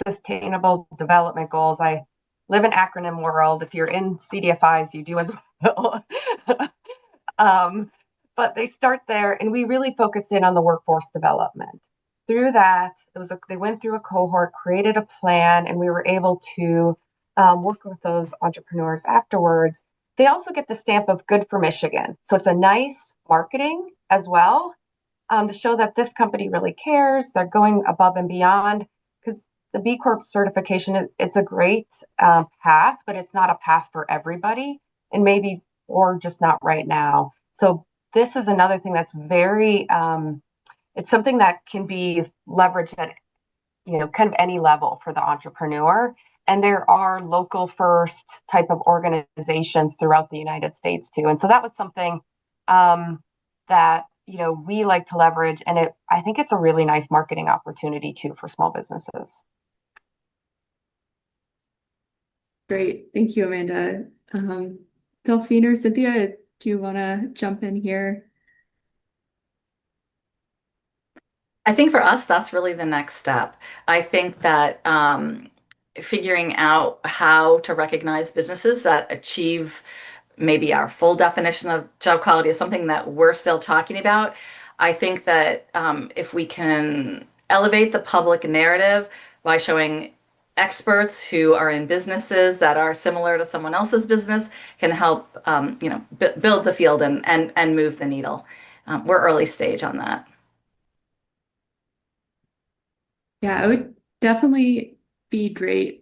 sustainable development goals. I live in acronym world. If you're in CDFIs, you do as well. But they start there, and we really focused in on the workforce development. Through that, they went through a cohort, created a plan, and we were able to work with those entrepreneurs afterwards. They also get the stamp of Good for Michigan. So it's a nice marketing as well to show that this company really cares. They're going above and beyond, because the B Corp certification, it's a great path, but it's not a path for everybody, and maybe, or just not right now. So this is another thing that's very, it's something that can be leveraged at, kind of any level for the entrepreneur. And there are local first type of organizations throughout the United States too. And so that was something that, we like to leverage. And I think it's a really nice marketing opportunity too for small businesses. Great. Thank you, Amanda. Delphine or Cynthia, do you want to jump in here? I think for us, that's really the next step. I think that figuring out how to recognize businesses that achieve maybe our full definition of job quality is something that we're still talking about. I think that if we can elevate the public narrative by showing experts who are in businesses that are similar to someone else's business, can help build the field and move the needle. We're early stage on that. Yeah, it would definitely be great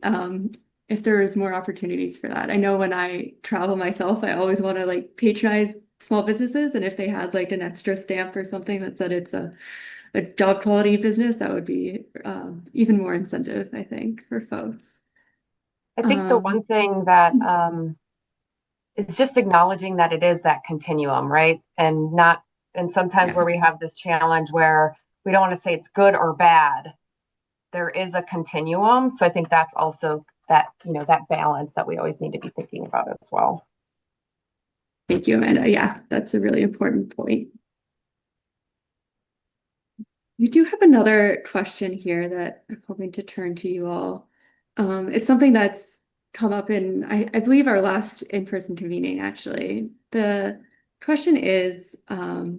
if there was more opportunities for that. I know when I travel myself, I always want to patronize small businesses, and if they had an extra stamp or something that said it's a job quality business, that would be even more incentive, I think, for folks. I think the one thing that is just acknowledging that it is that continuum, right? And sometimes where we have this challenge where we don't want to say it's good or bad. There is a continuum. So I think that's also that balance that we always need to be thinking about as well. Thank you, Amanda. Yeah, that's a really important point. We do have another question here that I'm hoping to turn to you all. It's something that's come up in, I believe, our last in-person convening, actually. The question is, are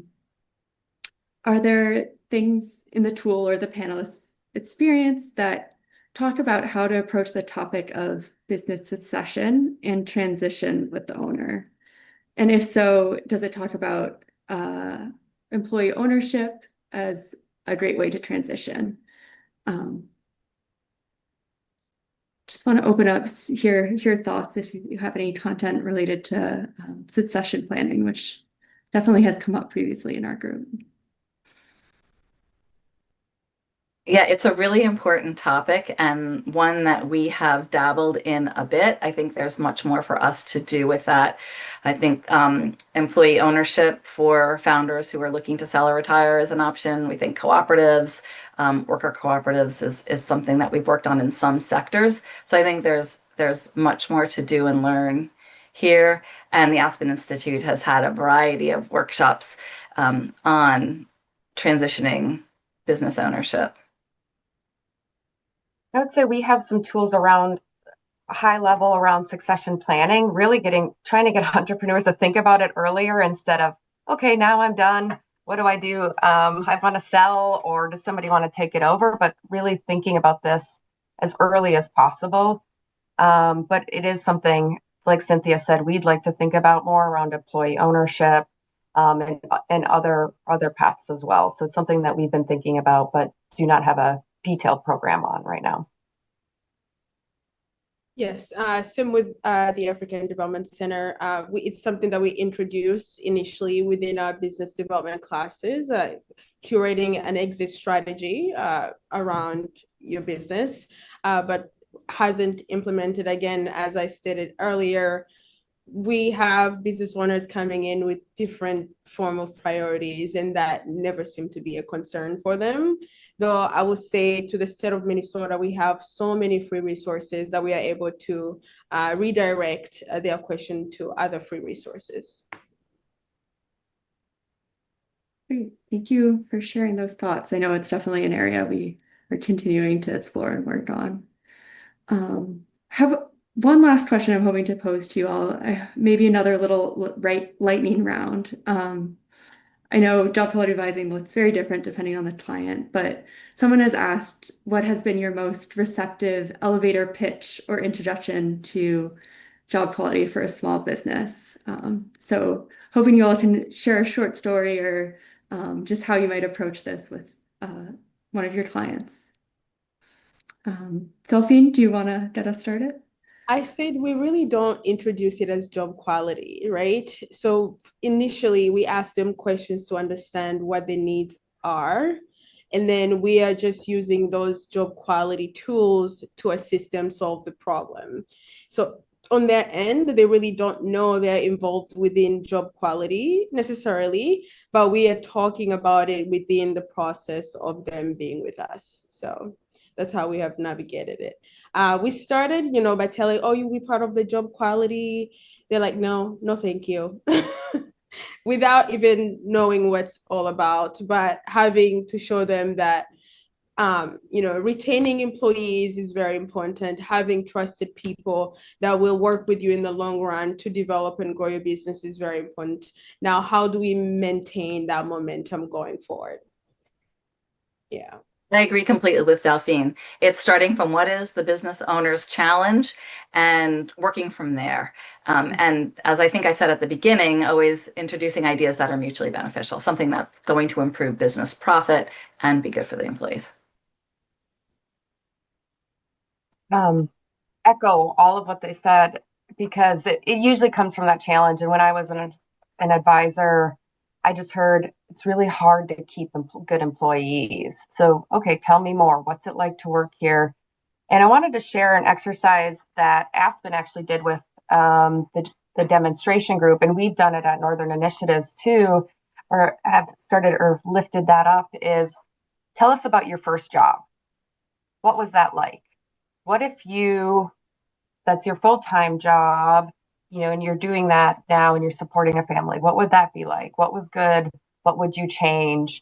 there things in the tool or the panelists' experience that talk about how to approach the topic of business succession and transition with the owner? And if so, does it talk about employee ownership as a great way to transition? Just want to open up, hear your thoughts if you have any content related to succession planning, which definitely has come up previously in our group. Yeah, it's a really important topic and one that we have dabbled in a bit. I think there's much more for us to do with that. I think employee ownership for founders who are looking to sell or retire is an option. We think cooperatives, worker cooperatives is something that we've worked on in some sectors. So I think there's much more to do and learn here. And the Aspen Institute has had a variety of workshops on transitioning business ownership. I would say we have some tools around high level around succession planning, really trying to get entrepreneurs to think about it earlier instead of, okay, now I'm done. What do I do? I want to sell, or does somebody want to take it over? But really thinking about this as early as possible. But it is something, like Cynthia said, we'd like to think about more around employee ownership, and other paths as well. So it's something that we've been thinking about, but do not have a detailed program on right now. Yes, same with the African Development Center. It's something that we introduce initially within our business development classes, curating an exit strategy around your business, but hasn't implemented. Again, as I stated earlier, we have business owners coming in with different form of priorities, and that never seemed to be a concern for them. Though I would say to the state of Minnesota, we have so many free resources that we are able to redirect their question to other free resources. Great. Thank you for sharing those thoughts. I know it's definitely an area we are continuing to explore and work on. Have one last question I'm hoping to pose to you all, maybe another little lightning round. I know job quality advising looks very different depending on the client, but someone has asked, what has been your most receptive elevator pitch or introduction to job quality for a small business? So hoping you all can share a short story or just how you might approach this with one of your clients. Delphine, do you want to get us started? I said we really don't introduce it as job quality, right? So initially, we ask them questions to understand what their needs are. And then we are just using those job quality tools to assist them solve the problem. So on their end, they really don't know they're involved within job quality necessarily, but we are talking about it within the process of them being with us. So that's how we have navigated it. We started, by telling, oh, you'll be part of the job quality. They're like, no, no, thank you. Without even knowing what's all about, but having to show them that, retaining employees is very important. Having trusted people that will work with you in the long run to develop and grow your business is very important. Now, how do we maintain that momentum going forward? Yeah. I agree completely with Delphine. It's starting from what is the business owner's challenge and working from there. And as I think I said at the beginning, always introducing ideas that are mutually beneficial, something that's going to improve business profit and be good for the employees. Echo all of what they said, because it usually comes from that challenge. And when I was an advisor, I just heard it's really hard to keep good employees. So, okay, tell me more. What's it like to work here? And I wanted to share an exercise that Aspen actually did with the demonstration group, and we've done it at Northern Initiatives too, or have started or lifted that up, is tell us about your first job. What was that like? What if that's your full-time job, and you're doing that now and you're supporting a family? What would that be like? What was good? What would you change?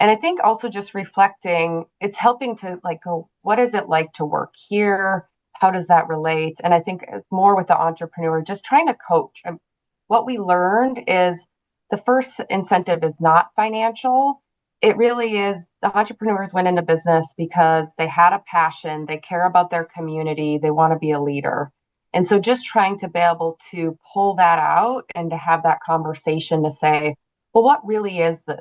And I think also just reflecting, it's helping to go, what is it like to work here? How does that relate? And I think more with the entrepreneur, just trying to coach. What we learned is the first incentive is not financial. It really is, the entrepreneurs went into business because they had a passion, they care about their community, they want to be a leader. And so just trying to be able to pull that out and to have that conversation to say, well, what really is this?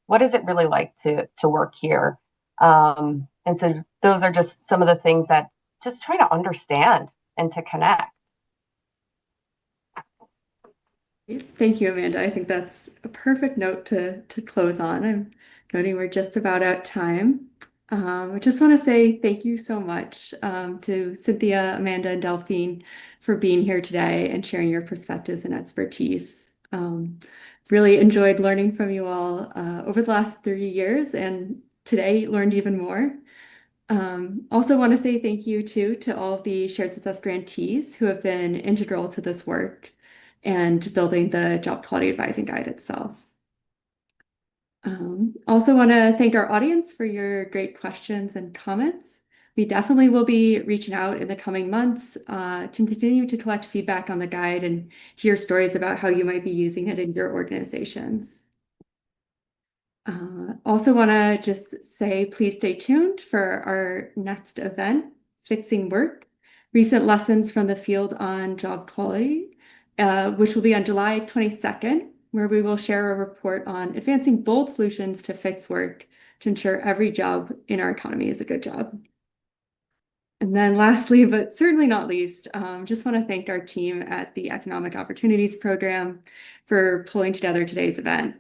What is it really like to work here? And so those are just some of the things that just try to understand and to connect. Thank you, Amanda. I think that's a perfect note to close on. I'm noting we're just about out time. I just want to say thank you so much to Cynthia, Amanda, and Delphine for being here today and sharing your perspectives and expertise. Really enjoyed learning from you all over the last 30 years, and today learned even more. Also want to say thank you too to all of the Shared Success grantees who have been integral to this work and building the Job Quality Advising Guide itself. Also want to thank our audience for your great questions and comments. We definitely will be reaching out in the coming months to continue to collect feedback on the guide and hear stories about how you might be using it in your organizations. Also want to just say, please stay tuned for our next event, Fixing Work, Recent Lessons from the Field on Job Quality, which will be on July 22nd, where we will share a report on advancing bold solutions to fix work to ensure every job in our economy is a good job. And then lastly, but certainly not least, just want to thank our team at the Economic Opportunities Program for pulling together today's event,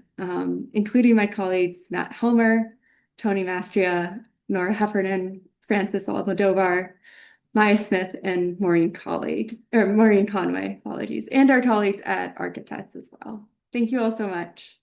including my colleagues, Matt Helmer, Tony Mastria, Nora Heffernan, Francis Almodovar, Maya Smith, and Maureen Conway, apologies, and our colleagues at Architects as well. Thank you all so much.